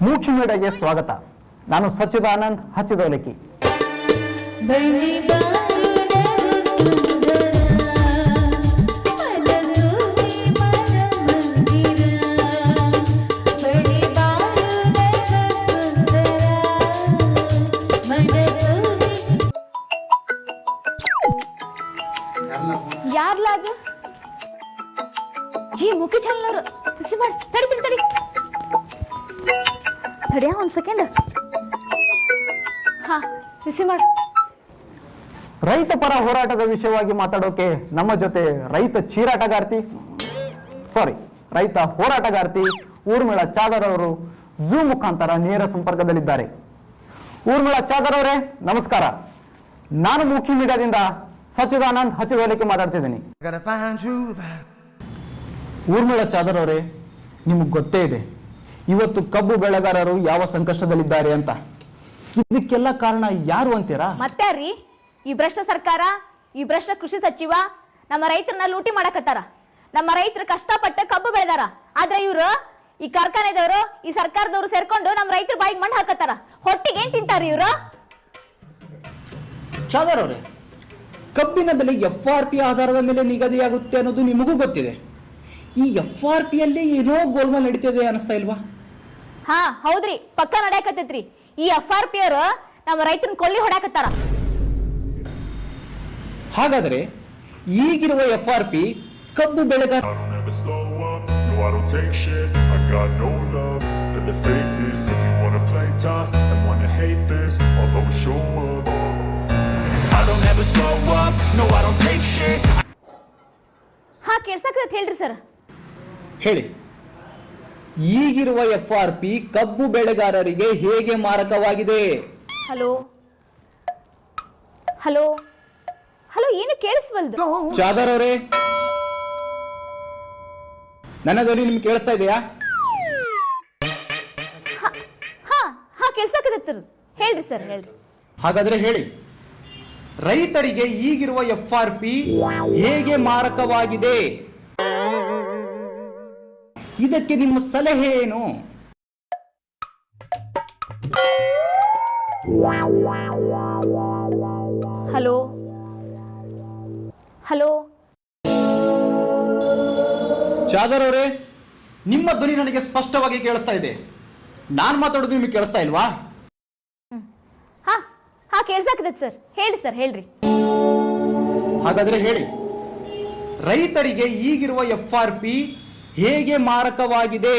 ಮೂಕ್ಷ ಮೀಡಿಯಾಗೆ ಸ್ವಾಗತ. ನಾನು ಸಚ್ಚಿದಾನಂದ್ ಹಚ್ಚಿದೋಲಕ್ಕಿ. ಯಾರ್ಲ ಅದು? ಹೇ ಮುಖಿ ಚಾನಲ್ ತಡಿಯ ಒಂದ್ ಸೆಕೆಂಡ್. ಹಾ ಬಿಸಿ ಮಾಡು. ರೈತ ಪರ ಹೋರಾಟದ ವಿಷಯವಾಗಿ ಮಾತಾಡೋಕೆ ನಮ್ಮ ಜೊತೆ ರೈತ ಹೋರಾಟಗಾರ್ತಿ ಊರ್ಮಿಳಾ ಚಾದರ್ ಅವರು ಝೂಮ್ ಮುಖಾಂತರ ನೇರ ಸಂಪರ್ಕದಲ್ಲಿದ್ದಾರೆ. ಊರ್ಮಿಳಾ ಚಾದರ್ ಅವರೇ ನಮಸ್ಕಾರ. ನಾನು ಮೂಕ್ಷ ಮೀಡಿಯಾದಿಂದ ಸಚ್ಚಿದಾನಂದ್ ಹಚ್ಚಿದೋಲಕ್ಕಿ ಮಾತಾಡ್ತಿದ್ದೀನಿ. ಊರ್ಮಿಳಾ ಚಾದರ್ ಅವರೇ, ನಿಮಗೆ ಗೊತ್ತೇ ಇದೆ ಇವತ್ತು ಕಬ್ಬು ಬೆಳೆಗಾರರು ಯಾವ ಸಂಕಷ್ಟದಲ್ಲಿದ್ದಾರೆ ಅಂತ. ಇದಕ್ಕೆಲ್ಲ ಕಾರಣ ಯಾರು ಅಂತೀರಾ? ಮತ್ತೆ ರೀ, ಈ ಭ್ರಷ್ಟ ಸರ್ಕಾರ, ಈ ಭ್ರಷ್ಟ ಕೃಷಿ ಸಚಿವ ನಮ್ಮ ರೈತರನ್ನ ಲೂಟಿ ಮಾಡಕತ್ತಾರ. ನಮ್ಮ ರೈತರು ಕಷ್ಟಪಟ್ಟು ಕಬ್ಬು ಬೆಳೆದಾರ, ಆದ್ರೆ ಇವರು ಈ ಕಾರ್ಖಾನೆದವರು, ಈ ಸರ್ಕಾರದವರು ಸೇರ್ಕೊಂಡು ನಮ್ಮ ರೈತರ ಬಾಯಿಗೆ ಮಣ್ಣು ಹಾಕತ್ತಾರ. ಹೊಟ್ಟಿಗೆ ಏನ್ ತಿಂತಾರ ಇವರು? ಚಾದರ್ ಅವರೇ, ಕಬ್ಬಿನ ಬೆಲೆ FRP ಆಧಾರದ ಮೇಲೆ ನಿಗದಿಯಾಗುತ್ತೆ ಅನ್ನೋದು ನಿಮಗೂ ಗೊತ್ತಿದೆ. ಈ FRP ಅಲ್ಲಿ ಏನೋ ಗೋಲ್ಮಾಲ್ ನಡೀತಿದೆ ಅನಿಸ್ತಾ ಇಲ್ವಾ? ಹಾ ಹೌದ್ರಿ, ಪಕ್ಕ ನಡೆಯಕತ್ತೈತ್ರಿ. ಈ FRP ಅವರು ನಮ್ಮ ರೈತನ ಕೊಳ್ಳಿ ಹೊಡ್ಯಾಕತ್ತಾರ. ಹಾಗಾದ್ರೆ ಈಗಿರುವ FRP ಕಬ್ಬು ಬೆಳೆಗಾರ ಹಾ ಕೇಳ್ಸಕತ್ತ ಹೇಳ್ರಿ ಸರ್. ಹೇಳಿ, ಈಗಿರುವ FRP ಕಬ್ಬು ಬೆಳೆಗಾರರಿಗೆ ಹೇಗೆ ಮಾರಕವಾಗಿದೆ? ಹಲೋ ಹಲೋ ಹಲೋ, ಏನು ಕೇಳಿಸ್ವಲ್ದು? ಚಾದರ್ ಅವರೇ, ನನ್ನ ಧ್ವನಿ ನಿಮ್ಗೆ ಕೇಳಿಸ್ತಾ ಇದೆಯಾ? ಹಾ ಹಾ ಕೇಳ್ಸಕತ್ತ ಹೇಳ್ರಿ ಸರ್, ಹೇಳ್ರಿ. ಹಾಗಾದ್ರೆ ಹೇಳಿ, ರೈತರಿಗೆ ಈಗಿರುವ FRP ಹೇಗೆ ಮಾರಕವಾಗಿದೆ? ಇದಕ್ಕೆ ನಿಮ್ಮ ಸಲಹೆ ಏನು? ಹಲೋ ಹಲೋ ಚಾದರ್ ಅವರೇ, ನಿಮ್ಮ ಧ್ವನಿ ನನಗೆ ಸ್ಪಷ್ಟವಾಗಿ ಕೇಳಿಸ್ತಾ ಇದೆ. ನಾನು ಮಾತಾಡೋದು ನಿಮಗೆ ಕೇಳಿಸ್ತಾ ಇಲ್ವಾ? ಹಾ ಹಾ ಕೇಳ್ಸಕತ್ತ ಸರ್, ಹೇಳಿ ಸರ್, ಹೇಳ್ರಿ. ಹಾಗಾದ್ರೆ ಹೇಳಿ, ರೈತರಿಗೆ ಈಗಿರುವ FRP ಹೇಗೆ ಮಾರಕವಾಗಿದೆ?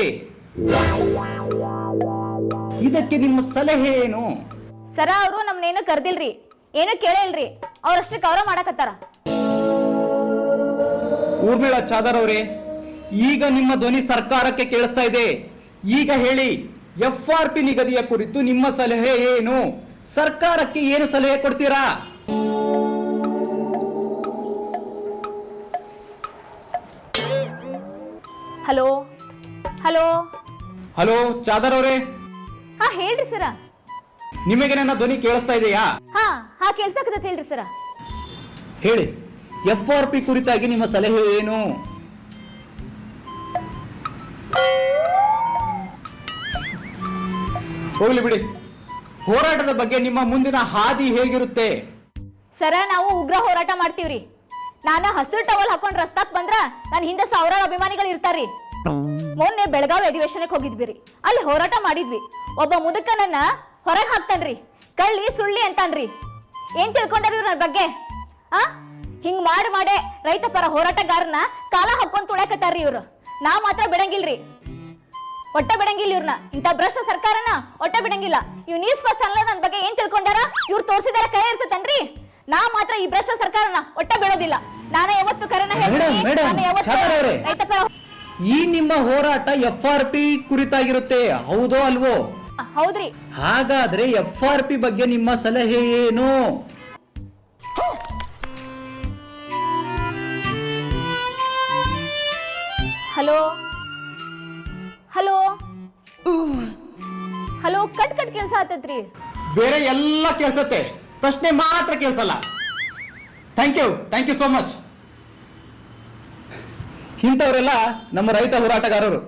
ಇದಕ್ಕೆ ನಿಮ್ಮ ಸಲಹೆ ಏನು? ಸರ, ಅವರು ನಮ್ನೇನು ಕರ್ದಿಲ್ರಿ, ಏನು ಕೇಳಿಲ್ರಿ, ಅವ್ರಷ್ಟಕ್ಕೆ ಅವರ ಮಾಡಕತ್ತಾರ. ಊರ್ಮಿಳಾ ಚಾದರ್ ಅವರೇ, ಈಗ ನಿಮ್ಮ ಧ್ವನಿ ಸರ್ಕಾರಕ್ಕೆ ಕೇಳಿಸ್ತಾ ಇದೆ. ಈಗ ಹೇಳಿ, FRP ನಿಗದಿಯ ಕುರಿತು ನಿಮ್ಮ ಸಲಹೆ ಏನು? ಸರ್ಕಾರಕ್ಕೆ ಏನು ಸಲಹೆ ಕೊಡ್ತೀರಾ? ಹಲೋ ಹಲೋ ಹಲೋ ಚಾದರ್ ಅವರೇ, ಹಾ ಹೇಳ್ರಿ ಸರ. ನಿಮಗೆ ನನ್ನ ಧ್ವನಿ ಕೇಳಿಸ್ತಾ ಇದೆಯಾ? ಹಾ ಹಾ ಕೇಳ್ಸಕತ್ತ ಹೇಳ್ರಿ ಸರ. ಹೇಳಿ, FRP ಕುರಿತಾಗಿ ನಿಮ್ಮ ಸಲಹೆ ಏನು? ಹೋಗ್ಲಿ ಬಿಡಿ, ಹೋರಾಟದ ಬಗ್ಗೆ ನಿಮ್ಮ ಮುಂದಿನ ಹಾದಿ ಹೇಗಿರುತ್ತೆ? ಸರ, ನಾವು ಉಗ್ರ ಹೋರಾಟ ಮಾಡ್ತೀವ್ರಿ. ನಾನು ಹಸಿರು ಟವಲ್ ಹಾಕೊಂಡ್ ರಸ್ತಾಕ್ ಬಂದ್ರ ನನ್ನ ಹಿಂದೆ ಸಾವಿರಾರು ಅಭಿಮಾನಿಗಳು ಇರ್ತಾರ್ರಿ. ಮೊನ್ನೆ ಬೆಳಗಾವಿ ಅಧಿವೇಶನಕ್ಕೆ ಹೋಗಿದ್ವಿ, ಅಲ್ಲಿ ಹೋರಾಟ ಮಾಡಿದ್ವಿ. ಒಬ್ಬ ಮುದುಕನನ್ನ ಹೊರಗೆ ಹಾಕ್ತಾನ್ರಿ, ಕಳ್ಳಿ ಸುಳ್ಳಿ ಅಂತಾನ್ರಿ. ಏನ್ ತಿಳ್ಕೊಂಡ್ರಿ ಇವ್ರ ನನ್ನ ಬಗ್ಗೆ? ಹಿಂಗ್ ಮಾಡೇ ರೈತ ಪರ ಹೋರಾಟಗಾರನ ಕಾಲ ಹಾಕೊಂಡ್ ತುಳ್ಯಾಕತ್ತಾರ್ರಿ ಇವ್ರು. ನಾ ಮಾತ್ರ ಬಿಡಂಗಿಲ್ರಿ, ಒಟ್ಟ ಬಿಡಂಗಿಲ್ಲ ಇವ್ರನ್ನ. ಇಂಥ ಭ್ರಷ್ಟ ಸರ್ಕಾರನ ಒಟ್ಟ ಬಿಡಂಗಿಲ್ಲ. ಇವ್ ನ್ಯೂಸ್ ಫಸ್ಟ್ ಅಲ್ಲ ನನ್ನ ಬಗ್ಗೆ ಏನ್ ತಿಳ್ಕೊಂಡಾರ? ಇವ್ರು ತೋರಿಸಿದಾರ ಕೈ ಇರ್ತತನ್ರಿ. ನಾ ಮಾತ್ರ ಈ ಭ್ರಷ್ಟ ಸರ್ಕಾರನ ಒಟ್ಟ ಬಿಡೋದಿಲ್ಲ. ನಾನೇ ಯಾವತ್ತು ಕರೆನ ರೈತ ಪರ. ಈ ನಿಮ್ಮ ಹೋರಾಟ FRP ಕುರಿತಾಗಿರುತ್ತೆ, ಹೌದೋ ಅಲ್ವೋ? ಹೌದ್ರಿ. ಹಾಗಾದ್ರೆ FRP ಬಗ್ಗೆ ನಿಮ್ಮ ಸಲಹೆ ಏನು? Hello hello hello, cut cut ಕೆಲ್ಸ ಆತತ್ರಿ. ಬೇರೆ ಎಲ್ಲ ಕೇಳಿಸತ್ತೆ, ಪ್ರಶ್ನೆ ಮಾತ್ರ ಕೇಳಿಸಲ್ಲ. Thank you so much. ಇಂಥವರೆಲ್ಲ ನಮ್ಮ ರೈತ ಹೋರಾಟಗಾರರು.